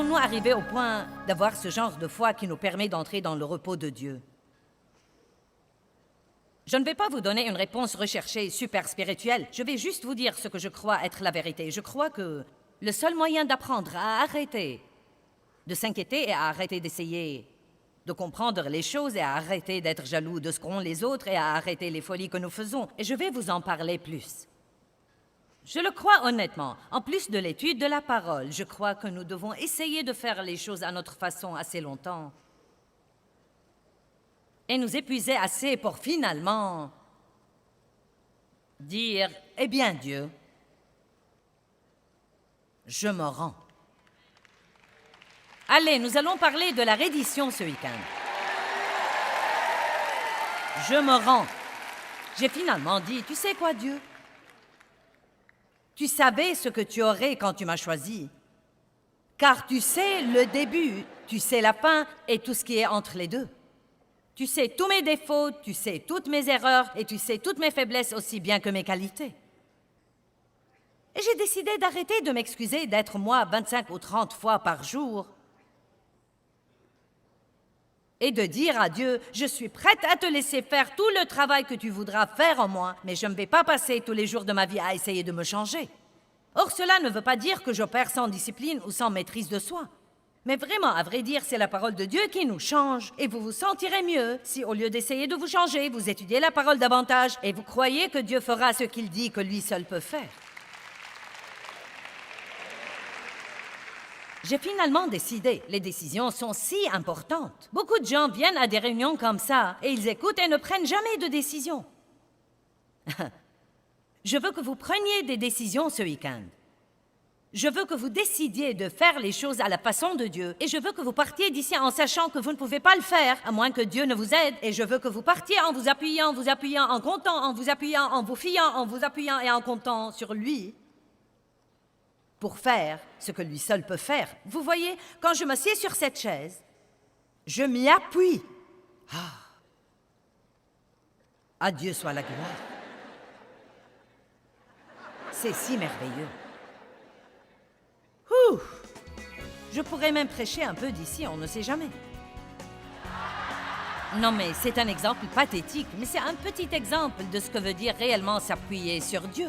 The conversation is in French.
sommes-nous arrivés au point d'avoir ce genre de foi qui nous permet d'entrer dans le repos de Dieu? Je ne vais pas vous donner une réponse recherchée, super spirituelle. Je vais juste vous dire ce que je crois être la vérité. Je crois que le seul moyen d'apprendre à arrêter de s'inquiéter et à arrêter d'essayer de comprendre les choses et à arrêter d'être jaloux de ce qu'ont les autres et à arrêter les folies que nous faisons. Et je vais vous en parler plus. Je le crois honnêtement. En plus de l'étude de la parole, je crois que nous devons essayer de faire les choses à notre façon assez longtemps et nous épuiser assez pour finalement dire « Eh bien, Dieu, je me rends. » Allez, nous allons parler de la reddition ce week-end. Je me rends. J'ai finalement dit, tu sais quoi, Dieu? Tu savais ce que tu aurais quand tu m'as choisi. Car tu sais le début, tu sais la fin et tout ce qui est entre les deux. Tu sais tous mes défauts, tu sais toutes mes erreurs et tu sais toutes mes faiblesses aussi bien que mes qualités. Et j'ai décidé d'arrêter de m'excuser d'être moi 25 ou 30 fois par jour et de dire à Dieu, je suis prête à te laisser faire tout le travail que tu voudras faire en moi, mais je ne vais pas passer tous les jours de ma vie à essayer de me changer. Or, cela ne veut pas dire que j'opère sans discipline ou sans maîtrise de soi. Mais vraiment, à vrai dire, c'est la parole de Dieu qui nous change. Et vous vous sentirez mieux si, au lieu d'essayer de vous changer, vous étudiez la parole davantage et vous croyez que Dieu fera ce qu'il dit que lui seul peut faire. J'ai finalement décidé. Les décisions sont si importantes. Beaucoup de gens viennent à des réunions comme ça et ils écoutent et ne prennent jamais de décision. Je veux que vous preniez des décisions ce week-end. Je veux que vous décidiez de faire les choses à la façon de Dieu et je veux que vous partiez d'ici en sachant que vous ne pouvez pas le faire à moins que Dieu ne vous aide et je veux que vous partiez en vous appuyant, en comptant, en vous appuyant, en vous fiant, en vous appuyant et en comptant sur lui pour faire ce que lui seul peut faire. Vous voyez, quand je m'assieds sur cette chaise, je m'y appuie. À Dieu soit la gloire. C'est si merveilleux. Ouh! Je pourrais même prêcher un peu d'ici, on ne sait jamais. Non, mais c'est un exemple pathétique, mais c'est un petit exemple de ce que veut dire réellement s'appuyer sur Dieu.